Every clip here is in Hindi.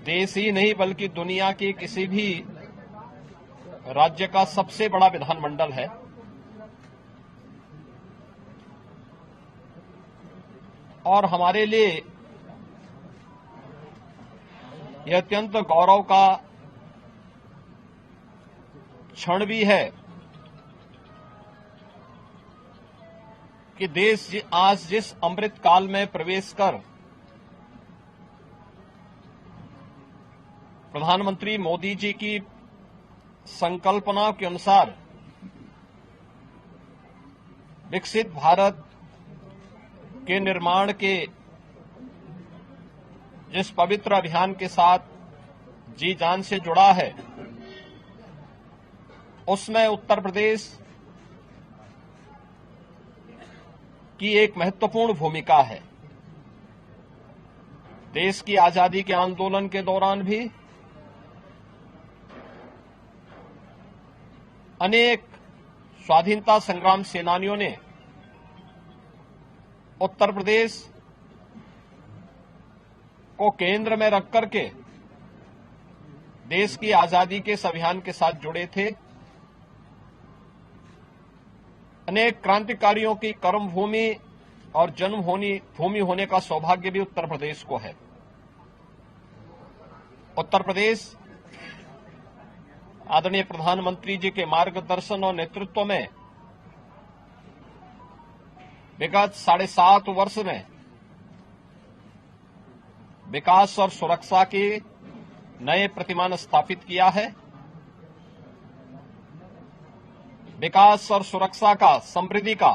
देश ही नहीं बल्कि दुनिया के किसी भी राज्य का सबसे बड़ा विधानमंडल है। और हमारे लिए यह अत्यंत गौरव का क्षण भी है कि देश आज जिस अमृत काल में प्रवेश कर प्रधानमंत्री मोदी जी की संकल्पना के अनुसार विकसित भारत के निर्माण के जिस पवित्र अभियान के साथ जी जान से जुड़ा है, उसमें उत्तर प्रदेश की एक महत्वपूर्ण भूमिका है। देश की आजादी के आंदोलन के दौरान भी अनेक स्वाधीनता संग्राम सेनानियों ने उत्तर प्रदेश को केंद्र में रख करके देश की आजादी के इस अभियान के साथ जुड़े थे। अनेक क्रांतिकारियों की कर्मभूमि और जन्मभूमि होने का सौभाग्य भी उत्तर प्रदेश को है। उत्तर प्रदेश आदरणीय प्रधानमंत्री जी के मार्गदर्शन और नेतृत्व में विगत 7.5 वर्ष में विकास और सुरक्षा के नए प्रतिमान स्थापित किया है। विकास और सुरक्षा का, समृद्धि का,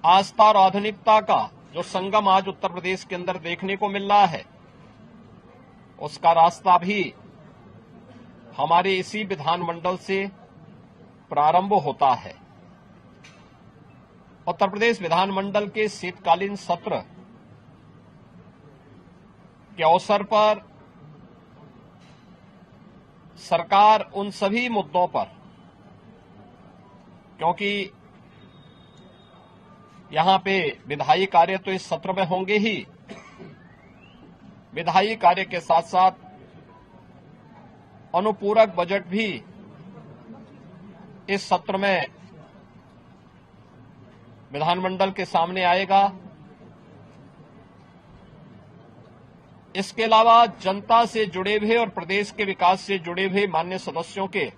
आस्था और आधुनिकता का जो संगम आज उत्तर प्रदेश के अंदर देखने को मिल रहा है, उसका रास्ता भी हमारे इसी विधानमंडल से प्रारंभ होता है। उत्तर प्रदेश विधानमंडल के शीतकालीन सत्र के अवसर पर सरकार उन सभी मुद्दों पर, क्योंकि यहां पे विधायी कार्य तो इस सत्र में होंगे ही, विधायी कार्य के साथ साथ अनुपूरक बजट भी इस सत्र में विधानमंडल के सामने आएगा। इसके अलावा जनता से जुड़े हुए और प्रदेश के विकास से जुड़े हुए माननीय सदस्यों के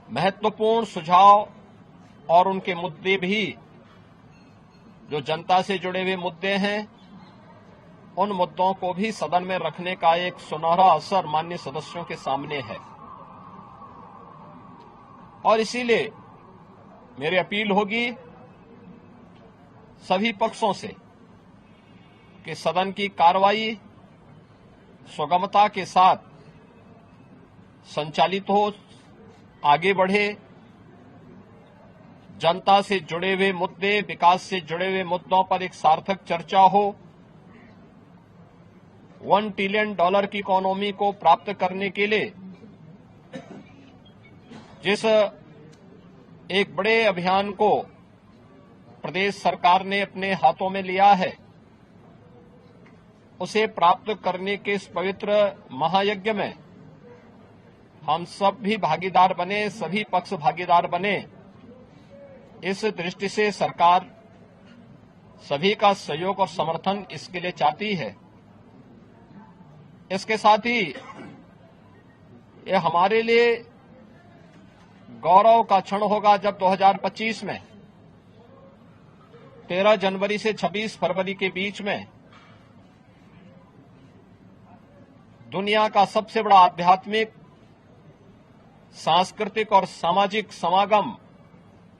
महत्वपूर्ण सुझाव और उनके मुद्दे भी, जो जनता से जुड़े हुए मुद्दे हैं, उन मुद्दों को भी सदन में रखने का एक सुनहरा अवसर माननीय सदस्यों के सामने है। और इसीलिए मेरी अपील होगी सभी पक्षों से कि सदन की कार्रवाई सुगमता के साथ संचालित हो, आगे बढ़े, जनता से जुड़े हुए मुद्दे, विकास से जुड़े हुए मुद्दों पर एक सार्थक चर्चा हो। $1 ट्रिलियन की इकोनॉमी को प्राप्त करने के लिए जिस एक बड़े अभियान को प्रदेश सरकार ने अपने हाथों में लिया है, उसे प्राप्त करने के इस पवित्र महायज्ञ में हम सब भी भागीदार बने, सभी पक्ष भागीदार बने। इस दृष्टि से सरकार सभी का सहयोग और समर्थन इसके लिए चाहती है। इसके साथ ही ये हमारे लिए गौरव का क्षण होगा जब 2025 में 13 जनवरी से 26 फरवरी के बीच में दुनिया का सबसे बड़ा आध्यात्मिक, सांस्कृतिक और सामाजिक समागम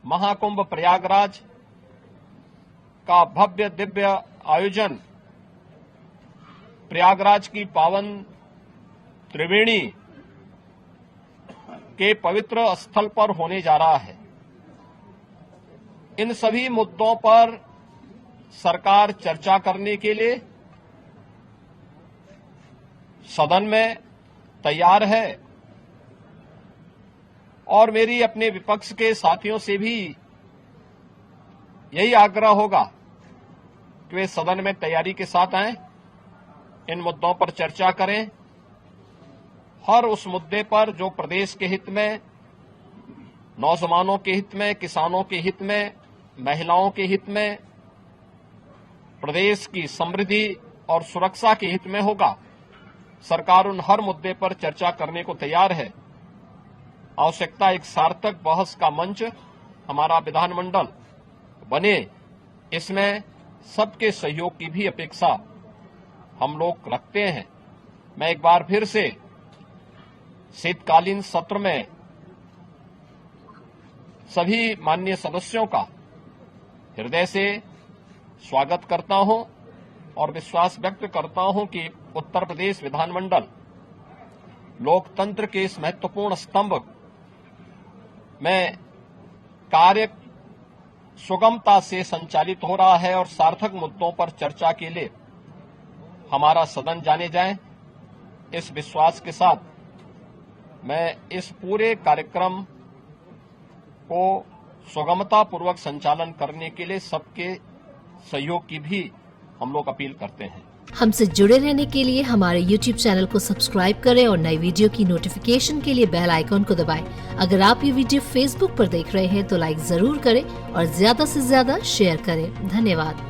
महाकुंभ प्रयागराज का भव्य दिव्य आयोजन प्रयागराज की पावन त्रिवेणी के पवित्र स्थल पर होने जा रहा है। इन सभी मुद्दों पर सरकार चर्चा करने के लिए सदन में तैयार है और मेरी अपने विपक्ष के साथियों से भी यही आग्रह होगा कि वे सदन में तैयारी के साथ आएं, इन मुद्दों पर चर्चा करें। हर उस मुद्दे पर जो प्रदेश के हित में, नौजवानों के हित में, किसानों के हित में, महिलाओं के हित में, प्रदेश की समृद्धि और सुरक्षा के हित में होगा, सरकार उन हर मुद्दे पर चर्चा करने को तैयार है। आवश्यकता एक सार्थक बहस का मंच हमारा विधानमंडल बने, इसमें सबके सहयोग की भी अपेक्षा हम लोग रखते हैं। मैं एक बार फिर से शीतकालीन सत्र में सभी माननीय सदस्यों का हृदय से स्वागत करता हूं और विश्वास व्यक्त करता हूं कि उत्तर प्रदेश विधानमंडल लोकतंत्र के इस महत्वपूर्ण स्तंभ में कार्य सुगमता से संचालित हो रहा है और सार्थक मुद्दों पर चर्चा के लिए हमारा सदन जाने जाए। इस विश्वास के साथ मैं इस पूरे कार्यक्रम को सुगमता पूर्वक संचालन करने के लिए सबके सहयोग की भी हम लोग अपील करते हैं। हमसे जुड़े रहने के लिए हमारे YouTube चैनल को सब्सक्राइब करें और नई वीडियो की नोटिफिकेशन के लिए बेल आइकॉन को दबाएं। अगर आप ये वीडियो Facebook पर देख रहे हैं तो लाइक जरूर करें और ज्यादा से ज्यादा शेयर करें। धन्यवाद।